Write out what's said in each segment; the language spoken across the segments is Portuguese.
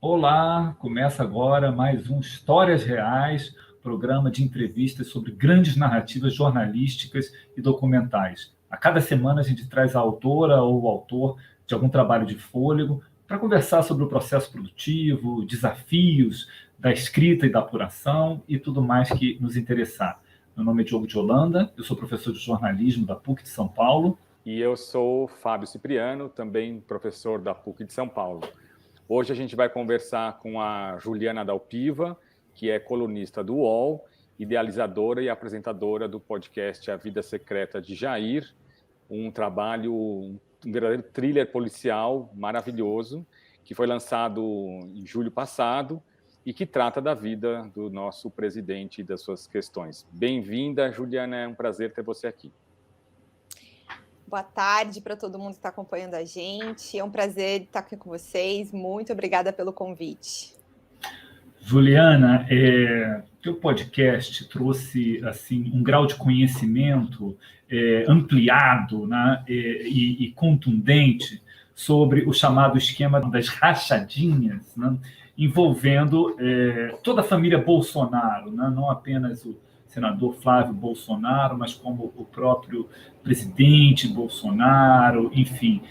Olá, começa agora mais um Histórias Reais, programa de entrevistas sobre grandes narrativas jornalísticas e documentais. A cada semana a gente traz a autora ou o autor de algum trabalho de fôlego para conversar sobre o processo produtivo, desafios da escrita e da apuração e tudo mais que nos interessar. Meu nome é Diogo de Holanda, eu sou professor de jornalismo da PUC de São Paulo. E eu sou Fábio Cipriano, também professor da PUC de São Paulo. Hoje a gente vai conversar com a Juliana Dalpiva, que é colunista do UOL, idealizadora e apresentadora do podcast A Vida Secreta de Jair, um trabalho, um verdadeiro thriller policial maravilhoso, que foi lançado em julho passado e que trata da vida do nosso presidente e das suas questões. Bem-vinda, Juliana, é um prazer ter você aqui. Boa tarde para todo mundo que está acompanhando a gente. É um prazer estar aqui com vocês. Muito obrigada pelo convite. Juliana, teu podcast trouxe assim um grau de conhecimento ampliado, né, e contundente sobre o chamado esquema das rachadinhas, né, envolvendo toda a família Bolsonaro, né, não apenas o senador Flávio Bolsonaro, mas como o próprio presidente Bolsonaro, enfim.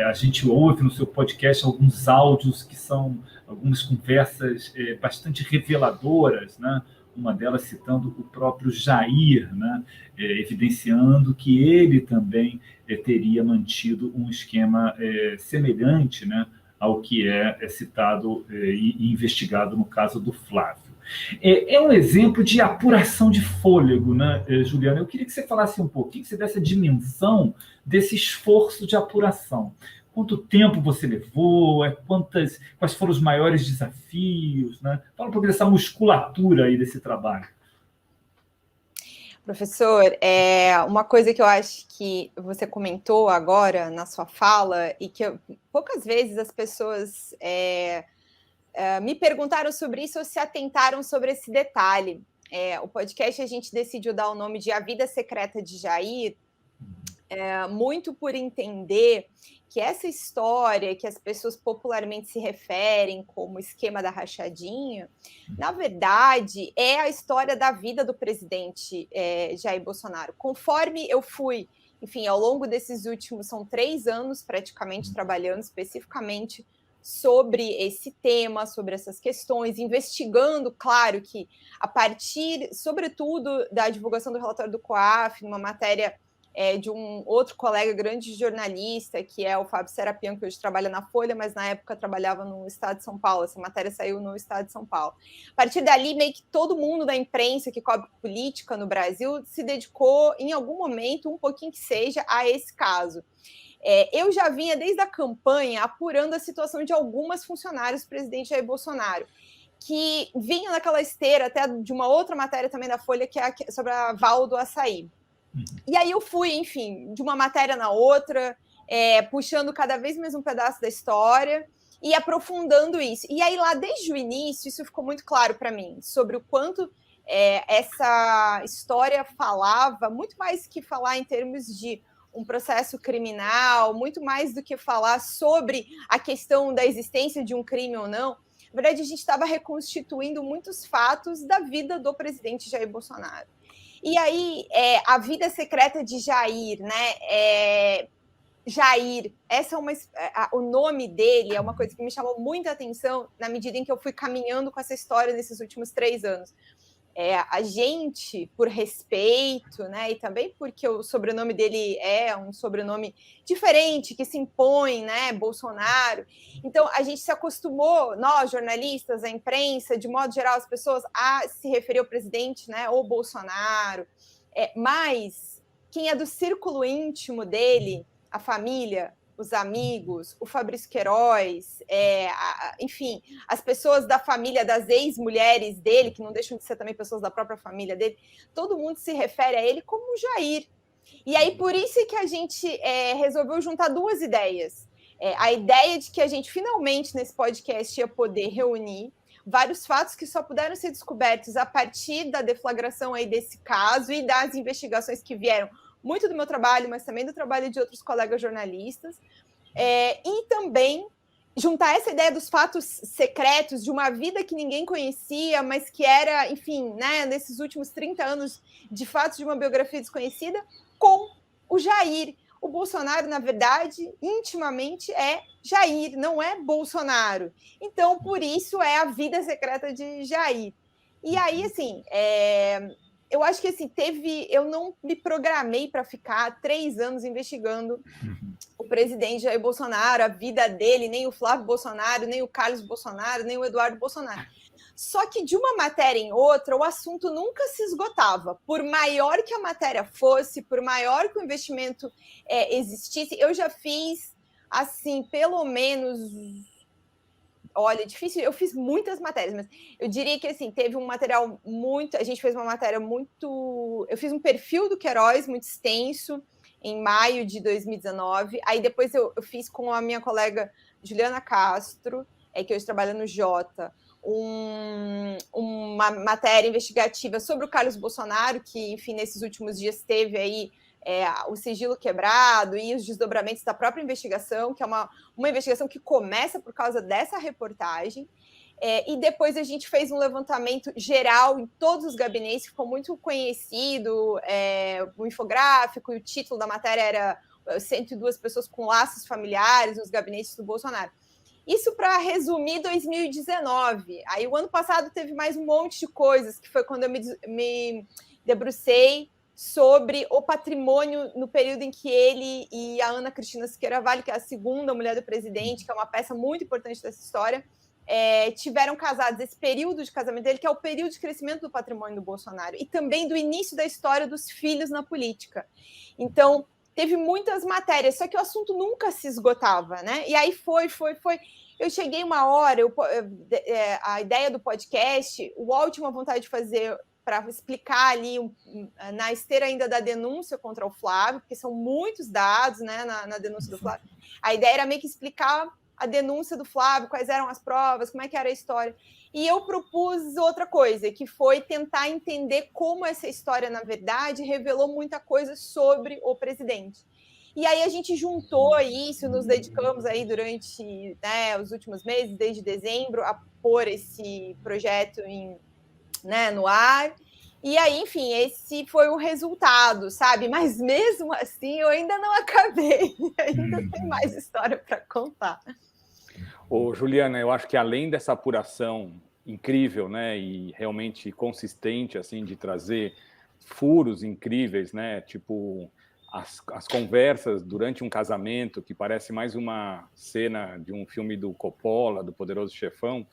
A gente ouve no seu podcast alguns áudios que são algumas conversas bastante reveladoras, né? Uma delas citando o próprio Jair, né? Evidenciando que ele também teria mantido um esquema semelhante, né? Ao que é citado e investigado no caso do Flávio. É um exemplo de apuração de fôlego, né, Juliana? Eu queria que você falasse um pouquinho, que você desse a dimensão desse esforço de apuração. Quanto tempo você levou? Quais foram os maiores desafios? Né? Fala um pouquinho dessa musculatura aí desse trabalho. Professor, uma coisa que eu acho que você comentou agora na sua fala e que poucas vezes as pessoas me perguntaram sobre isso ou se atentaram sobre esse detalhe. O podcast a gente decidiu dar o nome de A Vida Secreta de Jair, muito por entender que essa história que as pessoas popularmente se referem como esquema da rachadinha, na verdade, é a história da vida do presidente Jair Bolsonaro. Conforme eu fui, enfim, ao longo desses últimos, são 3 anos praticamente trabalhando especificamente sobre esse tema, sobre essas questões, investigando, claro que a partir, sobretudo, da divulgação do relatório do COAF, numa matéria de um outro colega grande jornalista, que é o Fábio Serapian, que hoje trabalha na Folha, mas na época trabalhava no Estado de São Paulo, essa matéria saiu no Estado de São Paulo. A partir dali, meio que todo mundo da imprensa que cobre política no Brasil se dedicou, em algum momento, um pouquinho que seja, a esse caso. Eu já vinha desde a campanha apurando a situação de algumas funcionárias do presidente Jair Bolsonaro, que vinham naquela esteira até de uma outra matéria também da Folha, que é sobre a Val do Açaí. E aí eu fui, enfim, de uma matéria na outra, puxando cada vez mais um pedaço da história e aprofundando isso. E aí lá, desde o início, isso ficou muito claro para mim, sobre o quanto essa história falava, muito mais que falar em termos de um processo criminal, muito mais do que falar sobre a questão da existência de um crime ou não. Na verdade, a gente estava reconstituindo muitos fatos da vida do presidente Jair Bolsonaro. E aí, A Vida Secreta de Jair, né? Jair, o nome dele é uma coisa que me chamou muita atenção na medida em que eu fui caminhando com essa história nesses últimos 3 anos. A gente, por respeito, né, e também porque o sobrenome dele é um sobrenome diferente, que se impõe, né, Bolsonaro. Então, a gente se acostumou, nós, jornalistas, a imprensa, de modo geral, as pessoas, a se referir ao presidente, né, ou Bolsonaro. Mas quem é do círculo íntimo dele, a família, os amigos, o Fabrício Queiroz, enfim, as pessoas da família das ex-mulheres dele, que não deixam de ser também pessoas da própria família dele, todo mundo se refere a ele como Jair. E aí, por isso que a gente resolveu juntar 2 ideias. A ideia de que a gente finalmente, nesse podcast, ia poder reunir vários fatos que só puderam ser descobertos a partir da deflagração aí desse caso e das investigações que vieram muito do meu trabalho, mas também do trabalho de outros colegas jornalistas, e também juntar essa ideia dos fatos secretos, de uma vida que ninguém conhecia, mas que era, enfim, né, nesses últimos 30 anos, de fatos de uma biografia desconhecida, com o Jair. O Bolsonaro, na verdade, intimamente é Jair, não é Bolsonaro. Então, por isso é a vida secreta de Jair. E aí, assim, eu acho que assim, eu não me programei para ficar 3 anos investigando o presidente Jair Bolsonaro, a vida dele, nem o Flávio Bolsonaro, nem o Carlos Bolsonaro, nem o Eduardo Bolsonaro. Só que de uma matéria em outra, o assunto nunca se esgotava. Por maior que a matéria fosse, por maior que o investimento existisse, eu já fiz, assim, pelo menos... Olha, difícil, eu fiz muitas matérias, mas eu diria que, assim, teve um material muito... A gente fez uma matéria muito... Eu fiz um perfil do Queiroz muito extenso, em maio de 2019. Aí depois eu fiz com a minha colega Juliana Castro, que hoje trabalha no Jota, uma matéria investigativa sobre o Carlos Bolsonaro, que, enfim, nesses últimos dias teve aí o sigilo quebrado e os desdobramentos da própria investigação, que é uma investigação que começa por causa dessa reportagem. E depois a gente fez um levantamento geral em todos os gabinetes, ficou muito conhecido, o infográfico, e o título da matéria era 102 pessoas com laços familiares nos gabinetes do Bolsonaro. Isso para resumir 2019. Aí o ano passado teve mais um monte de coisas, que foi quando eu me debrucei sobre o patrimônio no período em que ele e a Ana Cristina Siqueira Vale, que é a segunda mulher do presidente, que é uma peça muito importante dessa história, tiveram casados. Esse período de casamento dele, que é o período de crescimento do patrimônio do Bolsonaro, e também do início da história dos filhos na política. Então, teve muitas matérias, só que o assunto nunca se esgotava, né? E aí foi. Eu cheguei uma hora, a ideia do podcast, o UOL tinha uma vontade de fazer para explicar ali, na esteira ainda da denúncia contra o Flávio, porque são muitos dados, né, na denúncia do Flávio. A ideia era meio que explicar a denúncia do Flávio, quais eram as provas, como é que era a história. E eu propus outra coisa, que foi tentar entender como essa história, na verdade, revelou muita coisa sobre o presidente. E aí a gente juntou isso, nos dedicamos aí durante, né, os últimos meses, desde dezembro, a pôr esse projeto no ar. E aí, enfim, esse foi o resultado, sabe? Mas mesmo assim, eu ainda não acabei. Ainda tem mais história para contar. Ô, Juliana, eu acho que além dessa apuração incrível, né, e realmente consistente, assim, de trazer furos incríveis, né, tipo as conversas durante um casamento, que parece mais uma cena de um filme do Coppola, do Poderoso Chefão,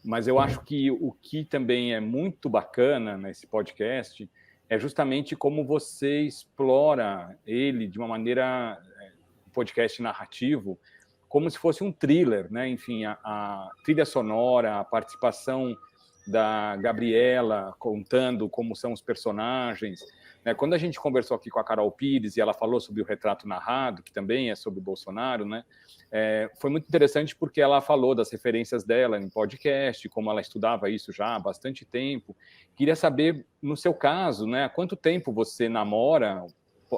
mas eu acho que o que também é muito bacana nesse podcast é justamente como você explora ele de uma maneira, podcast narrativo, como se fosse um thriller, né? Enfim, a trilha sonora, a participação da Gabriela contando como são os personagens. Né? Quando a gente conversou aqui com a Carol Pires e ela falou sobre o Retrato Narrado, que também é sobre Bolsonaro, né? Foi muito interessante porque ela falou das referências dela em podcast, como ela estudava isso já há bastante tempo. Queria saber, no seu caso, né, há quanto tempo você namora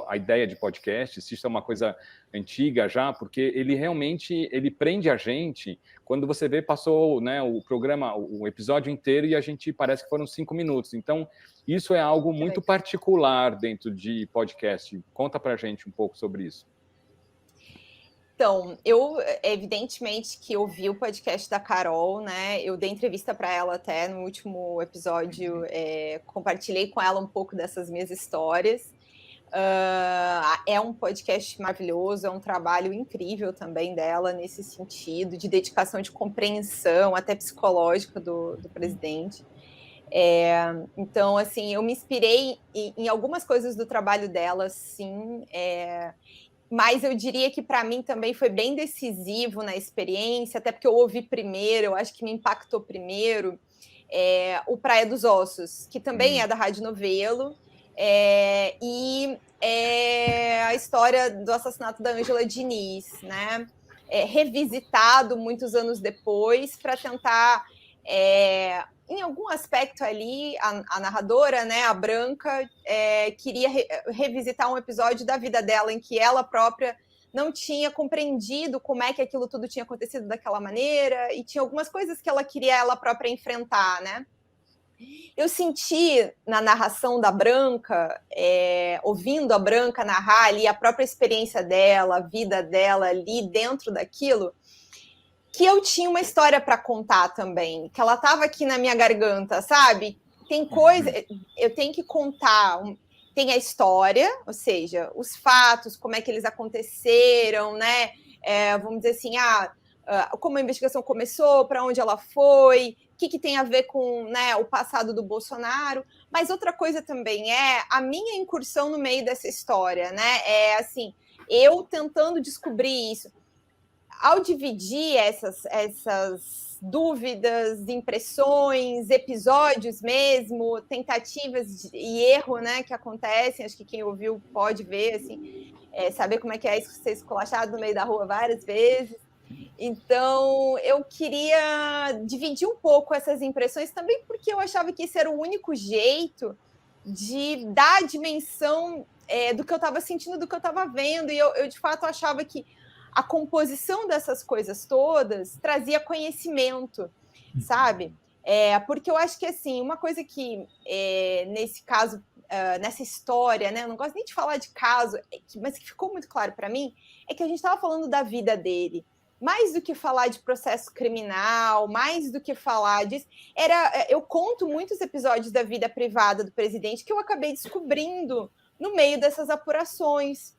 a ideia de podcast, se isso é uma coisa antiga já, porque ele realmente prende a gente. Quando você vê, passou, né, o programa, o episódio inteiro e a gente parece que foram 5 minutos. Então, isso é algo muito particular dentro de podcast. Conta pra gente um pouco sobre isso. Então, eu, evidentemente, que ouvi o podcast da Carol, né? Eu dei entrevista para ela até no último episódio, compartilhei com ela um pouco dessas minhas histórias. É um podcast maravilhoso, é um trabalho incrível também dela nesse sentido, de dedicação, de compreensão, até psicológica do presidente. Então, assim, eu me inspirei em algumas coisas do trabalho dela, sim, mas eu diria que para mim também foi bem decisivo na experiência, até porque eu ouvi primeiro, eu acho que me impactou primeiro, o Praia dos Ossos, que também é da Rádio Novelo, e a história do assassinato da Ângela Diniz, né? Revisitado muitos anos depois para tentar, em algum aspecto ali, a narradora, né, a Branca, queria revisitar um episódio da vida dela em que ela própria não tinha compreendido como é que aquilo tudo tinha acontecido daquela maneira, e tinha algumas coisas que ela queria ela própria enfrentar, né? Eu senti na narração da Branca, ouvindo a Branca narrar ali a própria experiência dela, a vida dela ali dentro daquilo, que eu tinha uma história para contar também, que ela estava aqui na minha garganta, sabe? Tem coisa, eu tenho que contar, tem a história, ou seja, os fatos, como é que eles aconteceram, né? Vamos dizer assim, como a investigação começou, para onde ela foi, o que tem a ver com, né, o passado do Bolsonaro, mas outra coisa também é a minha incursão no meio dessa história, né? Assim, eu tentando descobrir isso. Ao dividir essas dúvidas, impressões, episódios mesmo, tentativas e erro, né, que acontecem, acho que quem ouviu pode ver, assim, saber como é que é isso, ser esculachado no meio da rua várias vezes. Então, eu queria dividir um pouco essas impressões também, porque eu achava que esse era o único jeito de dar a dimensão do que eu estava sentindo, do que eu estava vendo, e eu de fato achava que a composição dessas coisas todas trazia conhecimento, sabe? Porque eu acho que, assim, uma coisa que, nesse caso, nessa história, né, eu não gosto nem de falar de caso, mas que ficou muito claro para mim, é que a gente estava falando da vida dele. Mais do que falar de processo criminal, mais do que falar disso, eu conto muitos episódios da vida privada do presidente que eu acabei descobrindo no meio dessas apurações,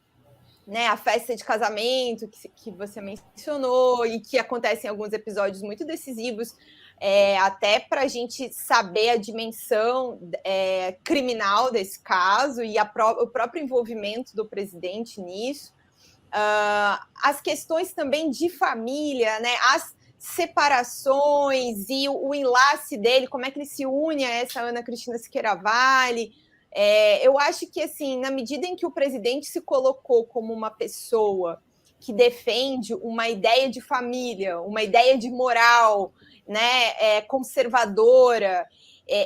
né? A festa de casamento que você mencionou e que acontece em alguns episódios muito decisivos, até para a gente saber a dimensão criminal desse caso e o próprio envolvimento do presidente nisso. As questões também de família, né? As separações e o enlace dele, como é que ele se une a essa Ana Cristina Siqueira Vale. Eu acho que, assim, na medida em que o presidente se colocou como uma pessoa que defende uma ideia de família, uma ideia de moral, né, conservadora,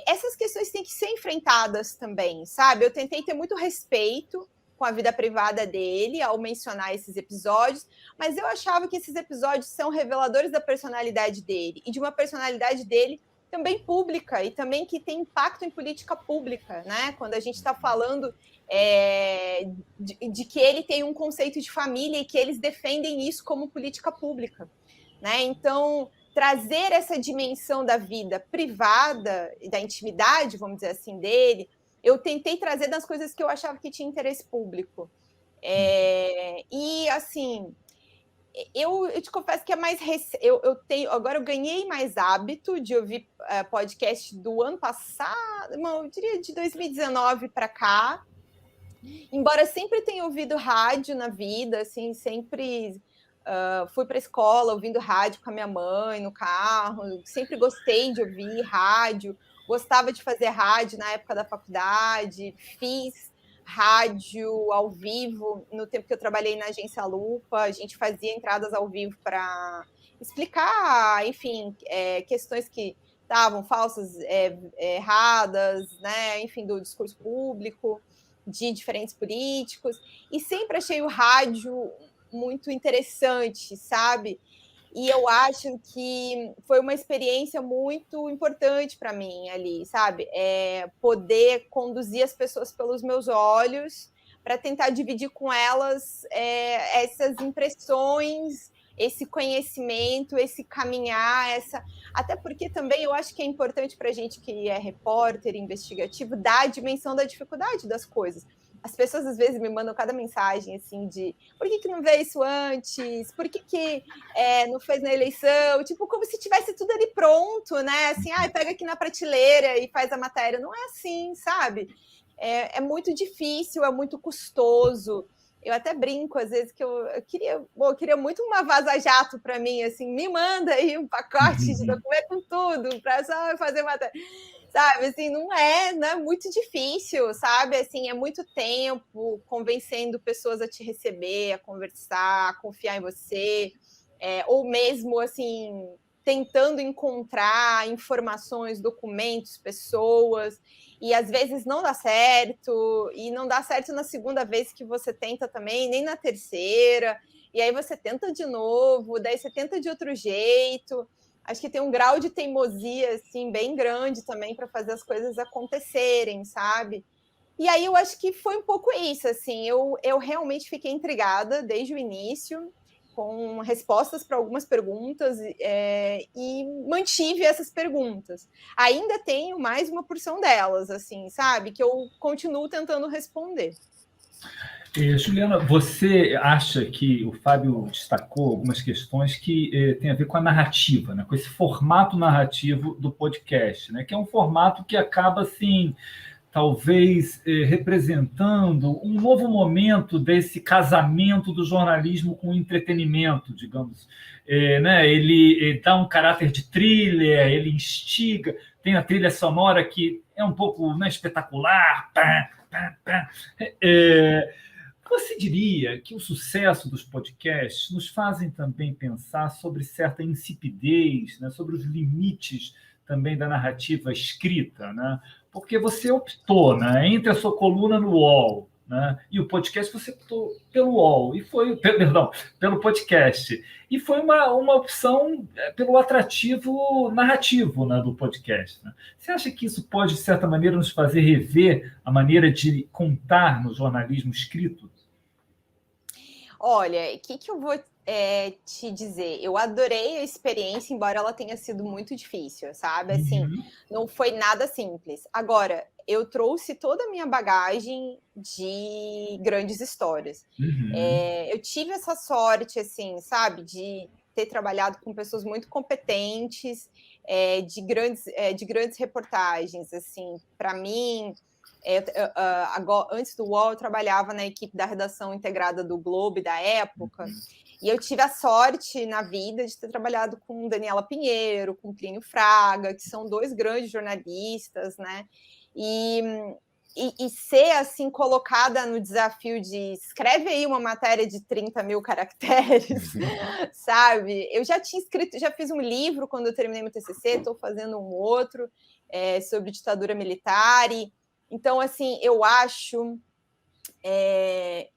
essas questões têm que ser enfrentadas também, sabe? Eu tentei ter muito respeito com a vida privada dele ao mencionar esses episódios, mas eu achava que esses episódios são reveladores da personalidade dele e de uma personalidade dele também pública e também que tem impacto em política pública, né? Quando a gente está falando de que ele tem um conceito de família e que eles defendem isso como política pública, né? Então, trazer essa dimensão da vida privada e da intimidade, vamos dizer assim, dele, eu tentei trazer das coisas que eu achava que tinha interesse público. E, assim, eu te confesso que é mais agora eu ganhei mais hábito de ouvir podcast do ano passado, eu diria de 2019 para cá, embora sempre tenha ouvido rádio na vida, assim, sempre fui para a escola ouvindo rádio com a minha mãe no carro, sempre gostei de ouvir rádio, gostava de fazer rádio na época da faculdade, fiz rádio ao vivo no tempo que eu trabalhei na agência Lupa, a gente fazia entradas ao vivo para explicar, enfim, questões que estavam falsas, erradas, né, enfim, do discurso público, de diferentes políticos, e sempre achei o rádio muito interessante, sabe? E eu acho que foi uma experiência muito importante para mim ali, sabe? Poder conduzir as pessoas pelos meus olhos para tentar dividir com elas essas impressões, esse conhecimento, esse caminhar, até porque também eu acho que é importante para a gente que é repórter investigativo dar a dimensão da dificuldade das coisas. As pessoas às vezes me mandam cada mensagem assim de por que não veio isso antes? Por que não fez na eleição? Tipo, como se tivesse tudo ali pronto, né? Assim, pega aqui na prateleira e faz a matéria. Não é assim, sabe? É muito difícil, é muito custoso. Eu até brinco, às vezes, que eu queria muito uma vaza-jato para mim, assim, me manda aí um pacote de documento com tudo, para só fazer matéria. Sabe, assim, não é muito difícil, sabe? Assim, é muito tempo convencendo pessoas a te receber, a conversar, a confiar em você, ou mesmo, assim, tentando encontrar informações, documentos, pessoas. e às vezes não dá certo, e não dá certo na segunda vez que você tenta também, nem na terceira, e aí você tenta de novo, daí você tenta de outro jeito. Acho que tem um grau de teimosia, assim, bem grande também para fazer as coisas acontecerem, sabe? E aí eu acho que foi um pouco isso, assim, eu realmente fiquei intrigada desde o início, com respostas para algumas perguntas, e mantive essas perguntas. Ainda tenho mais uma porção delas, assim, sabe? Que eu continuo tentando responder. Juliana, você acha que o Fábio destacou algumas questões que têm a ver com a narrativa, né? Com esse formato narrativo do podcast, né? Que é um formato que acaba, assim, talvez representando um novo momento desse casamento do jornalismo com o entretenimento, digamos. Né? Ele dá um caráter de thriller, ele instiga, tem a trilha sonora que é um pouco, né, espetacular. Pá, pá, pá. Você diria que o sucesso dos podcasts nos fazem também pensar sobre certa insipidez, né, sobre os limites também da narrativa escrita, né? Porque você optou, né, entre a sua coluna no UOL, né, e o podcast, você optou pelo UOL, e foi, perdão, pelo podcast. E foi uma opção pelo atrativo narrativo, né, do podcast. Né? Você acha que isso pode, de certa maneira, nos fazer rever a maneira de contar no jornalismo escrito? Olha, o que eu vou te dizer? Eu adorei a experiência, embora ela tenha sido muito difícil, sabe? Assim, não foi nada simples. Agora, eu trouxe toda a minha bagagem de grandes histórias. Eu tive essa sorte, assim, sabe? De ter trabalhado com pessoas muito competentes, de grandes reportagens, assim. Para mim... antes do UOL, eu trabalhava na equipe da redação integrada do Globo da época, e eu tive a sorte na vida de ter trabalhado com Daniela Pinheiro, com Plínio Fraga, que são dois grandes jornalistas, né? E ser assim colocada no desafio de escreve aí uma matéria de 30 mil caracteres, sabe? Eu já tinha escrito, já fiz um livro quando eu terminei meu TCC, estou fazendo um outro sobre ditadura militar. Então, assim, eu acho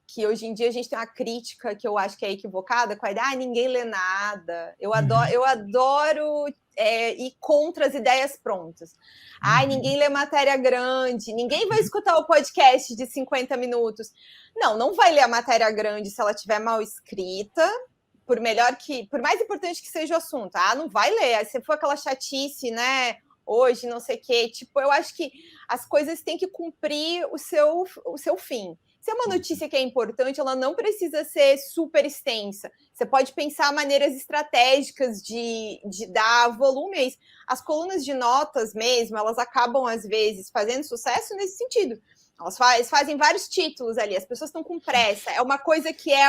que hoje em dia a gente tem uma crítica que eu acho que é equivocada, com a ideia, ninguém lê nada. Eu adoro ir contra as ideias prontas. Ninguém lê matéria grande, ninguém vai escutar o podcast de 50 minutos. Não vai ler a matéria grande se ela estiver mal escrita, por mais importante que seja o assunto. Não vai ler. Aí se for aquela chatice, né? Hoje, não sei o quê. Tipo, eu acho que as coisas têm que cumprir o seu fim. Se é uma notícia que é importante, ela não precisa ser super extensa. Você pode pensar maneiras estratégicas de dar volume a isso. As colunas de notas mesmo, elas acabam, às vezes, fazendo sucesso nesse sentido. Elas fazem vários títulos ali, as pessoas estão com pressa. É uma coisa que é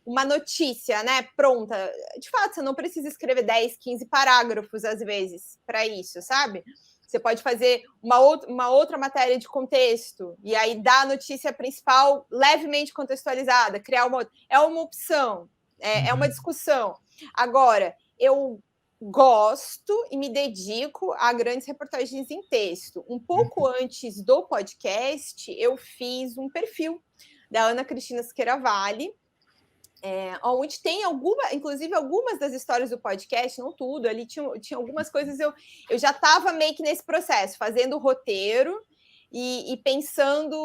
uma notícia, né, pronta. De fato, você não precisa escrever 10, 15 parágrafos, às vezes, para isso, sabe? Você pode fazer uma outra matéria de contexto, e aí dar a notícia principal levemente contextualizada, criar uma outra. É uma opção, é uma discussão. Agora, eu gosto e me dedico a grandes reportagens em texto. Um pouco antes do podcast, eu fiz um perfil da Ana Cristina Siqueira Vale, onde tem inclusive algumas das histórias do podcast, não tudo, ali tinha algumas coisas, eu já estava meio que nesse processo, fazendo o roteiro e pensando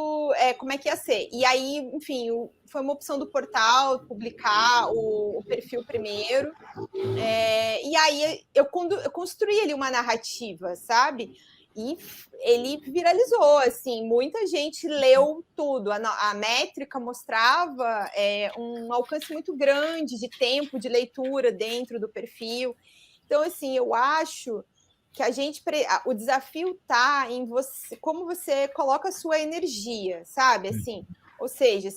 como é que ia ser. E aí, enfim, foi uma opção do portal publicar o perfil primeiro, e aí eu construí ali uma narrativa, sabe? E ele viralizou, assim, muita gente leu tudo. A métrica mostrava um alcance muito grande de tempo de leitura dentro do perfil. Então, assim, eu acho que o desafio está em você, como você coloca a sua energia, sabe? Assim, ou seja,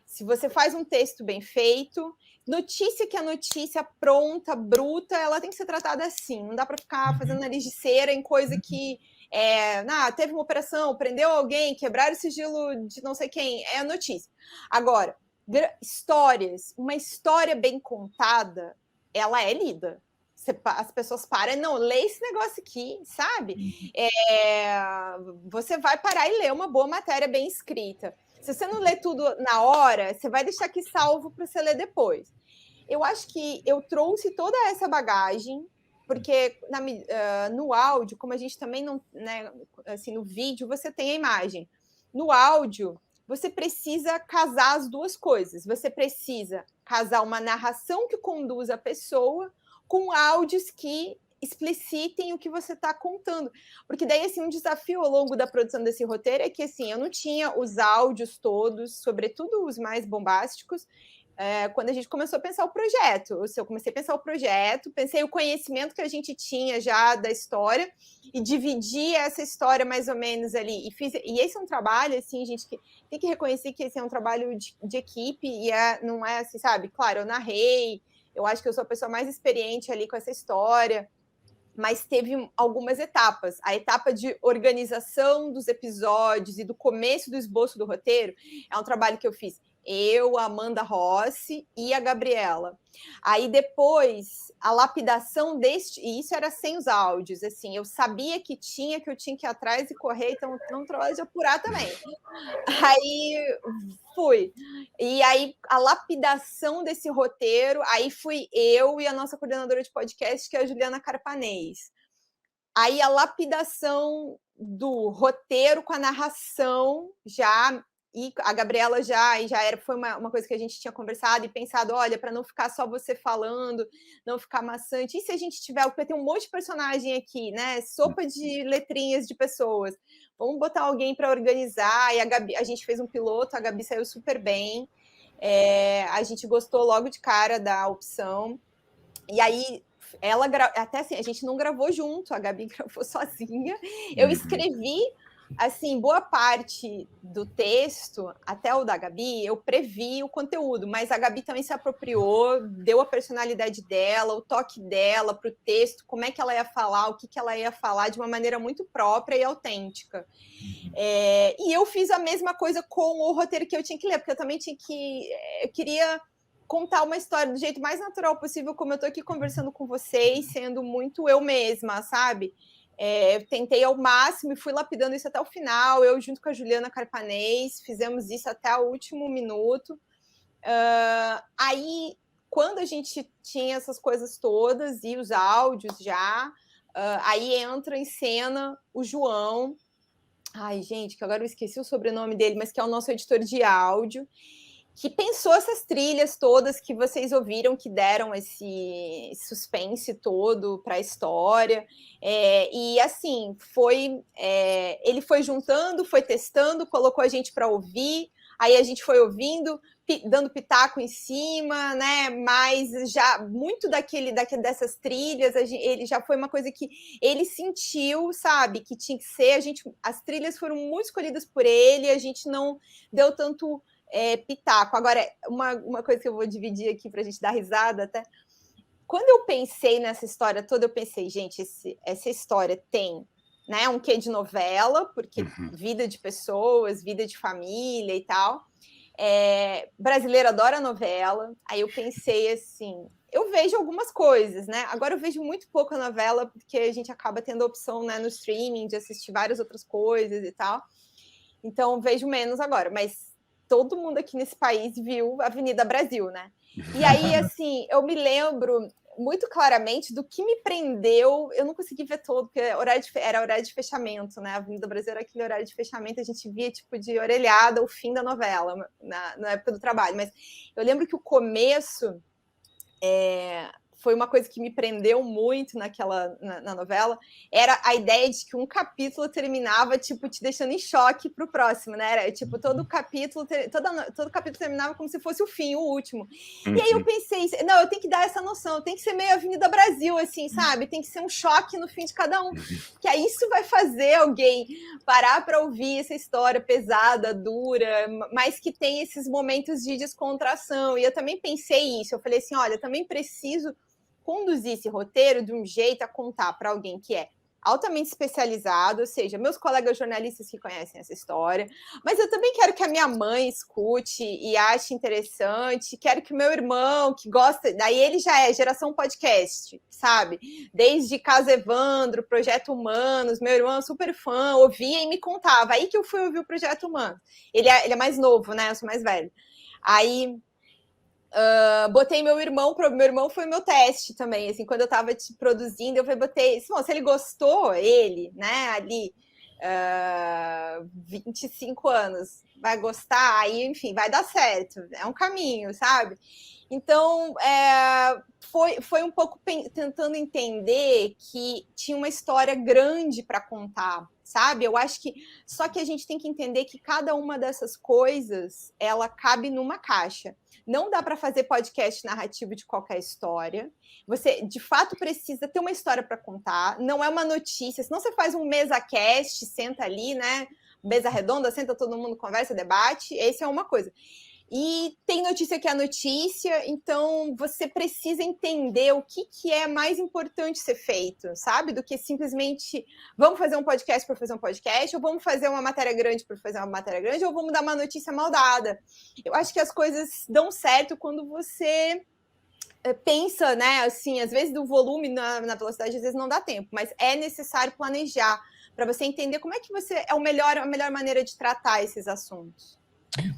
se você faz um texto bem feito, notícia que é notícia pronta, bruta, ela tem que ser tratada assim. Não dá para ficar fazendo nariz de cera em coisa que teve uma operação, prendeu alguém, quebraram o sigilo de não sei quem, é a notícia. Agora, uma história bem contada, ela é lida, as pessoas param, não, lê esse negócio aqui, sabe? Você vai parar e ler uma boa matéria bem escrita. Se você não lê tudo na hora, você vai deixar aqui salvo para você ler depois. Eu acho que eu trouxe toda essa bagagem, porque no áudio, como a gente também não, né, assim, no vídeo você tem a imagem. No áudio, você precisa casar as duas coisas. Você precisa casar uma narração que conduza a pessoa com áudios que explicitem o que você está contando. Porque daí, assim, um desafio ao longo da produção desse roteiro é que, assim, eu não tinha os áudios todos, sobretudo os mais bombásticos, quando a gente começou a pensar o projeto. Eu comecei a pensar o projeto, pensei o conhecimento que a gente tinha já da história e dividi essa história mais ou menos ali. E esse é um trabalho, assim, gente, que tem que reconhecer que esse é um trabalho de equipe e não é assim, sabe? Claro, eu narrei, eu acho que eu sou a pessoa mais experiente ali com essa história, mas teve algumas etapas. A etapa de organização dos episódios e do começo do esboço do roteiro é um trabalho que eu fiz eu, a Amanda Rossi e a Gabriela. Aí depois, a lapidação e isso era sem os áudios, assim, eu sabia que eu tinha que ir atrás e correr, então não trouxe de apurar também. Aí fui. E aí, a lapidação desse roteiro, aí fui eu e a nossa coordenadora de podcast, que é a Juliana Carpanês. Aí a lapidação do roteiro com a narração já... E a Gabriela foi uma coisa que a gente tinha conversado e pensado, olha, para não ficar só você falando, não ficar maçante. E se a gente tiver, porque tem um monte de personagem aqui, né? Sopa de letrinhas de pessoas. Vamos botar alguém para organizar. E a gente fez um piloto, a Gabi saiu super bem. A gente gostou logo de cara da opção. E aí, até assim, a gente não gravou junto, a Gabi gravou sozinha. Eu escrevi... Assim, boa parte do texto, até o da Gabi, eu previ o conteúdo, mas a Gabi também se apropriou, deu a personalidade dela, o toque dela para o texto, como é que ela ia falar, o que ela ia falar de uma maneira muito própria e autêntica. E eu fiz a mesma coisa com o roteiro que eu tinha que ler, porque eu também eu queria contar uma história do jeito mais natural possível, como eu estou aqui conversando com vocês, sendo muito eu mesma, sabe? Eu tentei ao máximo e fui lapidando isso até o final. Eu, junto com a Juliana Carpanês, fizemos isso até o último minuto. Aí, quando a gente tinha essas coisas todas e os áudios já, aí entra em cena o João. Ai, gente, que agora eu esqueci o sobrenome dele, mas que é o nosso editor de áudio, que pensou essas trilhas todas que vocês ouviram, que deram esse suspense todo para a história. E assim, ele foi juntando, foi testando, colocou a gente para ouvir, aí a gente foi ouvindo, dando pitaco em cima, né? Mas já muito dessas trilhas, ele já foi uma coisa que ele sentiu, sabe, que tinha que ser. As trilhas foram muito escolhidas por ele, a gente não deu tanto pitaco. Agora, uma coisa que eu vou dividir aqui para a gente dar risada até. Quando eu pensei nessa história toda, eu pensei, gente, essa história tem, né, um quê de novela, porque vida de pessoas, vida de família e tal. Brasileiro adora novela. Aí eu pensei assim, eu vejo algumas coisas, né? Agora eu vejo muito pouco a novela, porque a gente acaba tendo a opção, né, no streaming de assistir várias outras coisas e tal. Então, vejo menos agora, mas todo mundo aqui nesse país viu Avenida Brasil, né? E aí, assim, eu me lembro muito claramente do que me prendeu. Eu não consegui ver todo, porque era horário de fechamento, né? A Avenida Brasil era aquele horário de fechamento, a gente via, tipo, de orelhada o fim da novela, na época do trabalho. Mas eu lembro que o começo foi uma coisa que me prendeu muito na novela, era a ideia de que um capítulo terminava, tipo, te deixando em choque para o próximo, né? Era, tipo, todo capítulo terminava como se fosse o fim, o último. E aí eu pensei, não, eu tenho que dar essa noção, tem que ser meio Avenida Brasil, assim, sabe? Tem que ser um choque no fim de cada um. Que aí isso vai fazer alguém parar para ouvir essa história pesada, dura, mas que tem esses momentos de descontração. E eu também pensei isso, eu falei assim, olha, eu também preciso conduzir esse roteiro de um jeito a contar para alguém que é altamente especializado, ou seja, meus colegas jornalistas que conhecem essa história, mas eu também quero que a minha mãe escute e ache interessante, quero que o meu irmão, que gosta, daí ele já é geração podcast, sabe? Desde Caso Evandro, Projeto Humanos, meu irmão é super fã, ouvia e me contava, aí que eu fui ouvir o Projeto Humanos. Ele é mais novo, né? Eu sou mais velho. Aí... botei meu irmão foi meu teste também, assim, quando eu tava produzindo, eu botei, bom, se ele gostou, ele, né, ali, 25 anos, vai gostar, aí, enfim, vai dar certo, é um caminho, sabe? Então, foi um pouco tentando entender que tinha uma história grande para contar, sabe? Eu acho que só que a gente tem que entender que cada uma dessas coisas, ela cabe numa caixa. Não dá para fazer podcast narrativo de qualquer história. Você, de fato, precisa ter uma história para contar. Não é uma notícia. Senão você faz um mesa-cast, senta ali, né? Mesa redonda, senta todo mundo, conversa, debate. Essa é uma coisa. E tem notícia que é notícia, então você precisa entender o que é mais importante ser feito, sabe? Do que simplesmente vamos fazer um podcast por fazer um podcast, ou vamos fazer uma matéria grande por fazer uma matéria grande, ou vamos dar uma notícia mal dada. Eu acho que as coisas dão certo quando você pensa, né? Assim, às vezes do volume na velocidade, às vezes não dá tempo, mas é necessário planejar para você entender como é que você é a melhor maneira de tratar esses assuntos.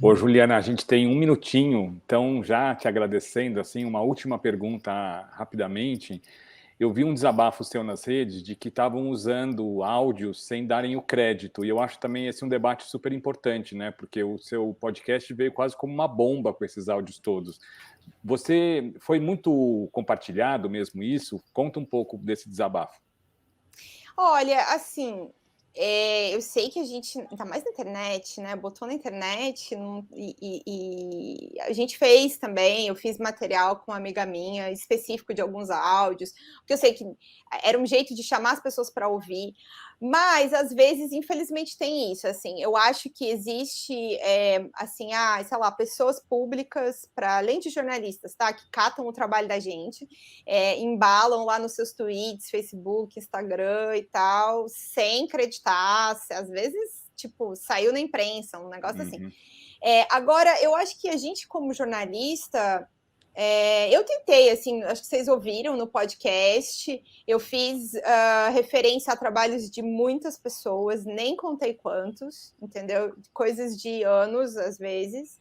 Ô, Juliana, a gente tem um minutinho, então já te agradecendo, assim, uma última pergunta rapidamente. Eu vi um desabafo seu nas redes de que estavam usando áudios sem darem o crédito, e eu acho também esse um debate super importante, né? Porque o seu podcast veio quase como uma bomba com esses áudios todos. Você foi muito compartilhado mesmo isso? Conta um pouco desse desabafo. Olha, assim, eu sei que a gente, ainda mais na internet, né? Botou na internet e a gente fez também. Eu fiz material com uma amiga minha, específico de alguns áudios, porque eu sei que era um jeito de chamar as pessoas para ouvir. Mas, às vezes, infelizmente, tem isso, assim, eu acho que existe, assim, sei lá, pessoas públicas, para além de jornalistas, tá, que catam o trabalho da gente, embalam lá nos seus tweets, Facebook, Instagram e tal, sem acreditar, às vezes, tipo, saiu na imprensa, um negócio assim. Agora, eu acho que a gente, como jornalista... eu tentei, assim, acho que vocês ouviram no podcast, eu fiz referência a trabalhos de muitas pessoas, nem contei quantos, entendeu? Coisas de anos, às vezes.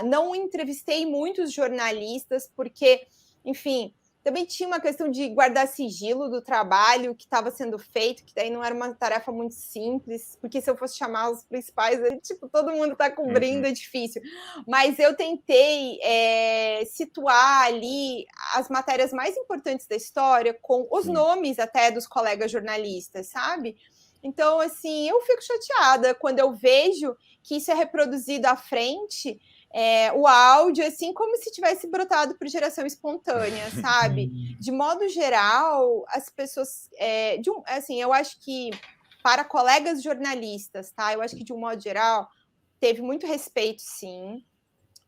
Não entrevistei muitos jornalistas, porque, enfim, também tinha uma questão de guardar sigilo do trabalho que estava sendo feito, que daí não era uma tarefa muito simples, porque se eu fosse chamar os principais, tipo, todo mundo está cobrindo, é difícil. Mas eu tentei situar ali as matérias mais importantes da história, com os nomes até dos colegas jornalistas, sabe? Então, assim, eu fico chateada quando eu vejo que isso é reproduzido à frente... o áudio, assim, como se tivesse brotado por geração espontânea, sabe? De modo geral, as pessoas... assim, eu acho que para colegas jornalistas, tá? Eu acho que, de um modo geral, teve muito respeito, sim.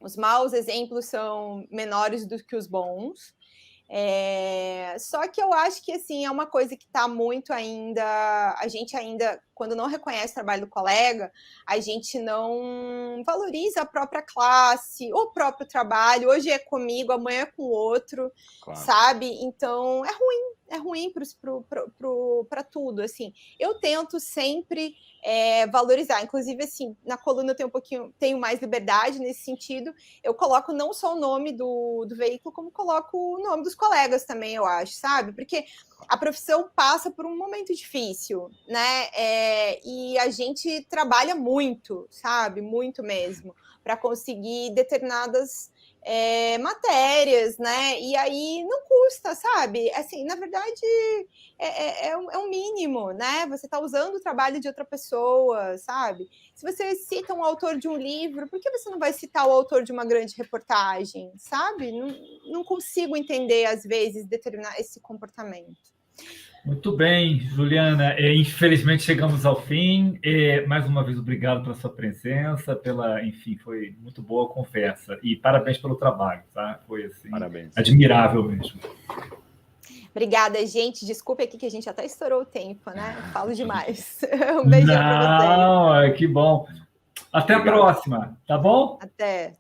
Os maus exemplos são menores do que os bons. Só que eu acho que, assim, é uma coisa que está muito ainda... A gente ainda, quando não reconhece o trabalho do colega, a gente não valoriza a própria classe, o próprio trabalho. Hoje é comigo, amanhã é com o outro, claro. Sabe? Então, é ruim para tudo, assim. Eu tento sempre valorizar. Inclusive, assim, na coluna eu tenho mais liberdade nesse sentido. Eu coloco não só o nome do veículo, como coloco o nome dos colegas também, eu acho, sabe? Porque a profissão passa por um momento difícil, né? E a gente trabalha muito, sabe? Muito mesmo, para conseguir determinadas matérias, né? E aí não custa, sabe? Assim, na verdade, é um mínimo, né? Você está usando o trabalho de outra pessoa, sabe? Se você cita um autor de um livro, por que você não vai citar o autor de uma grande reportagem, sabe? Não consigo entender, às vezes, determinar esse comportamento. Muito bem, Juliana. Infelizmente chegamos ao fim. Mais uma vez, obrigado pela sua presença, enfim, foi muito boa a conversa. E parabéns pelo trabalho, tá? Foi assim, parabéns. Admirável mesmo. Obrigada, gente. Desculpa aqui que a gente até estourou o tempo, né? Eu falo demais. Um beijão para vocês. Não, que bom. Até a próxima, tá bom? Até.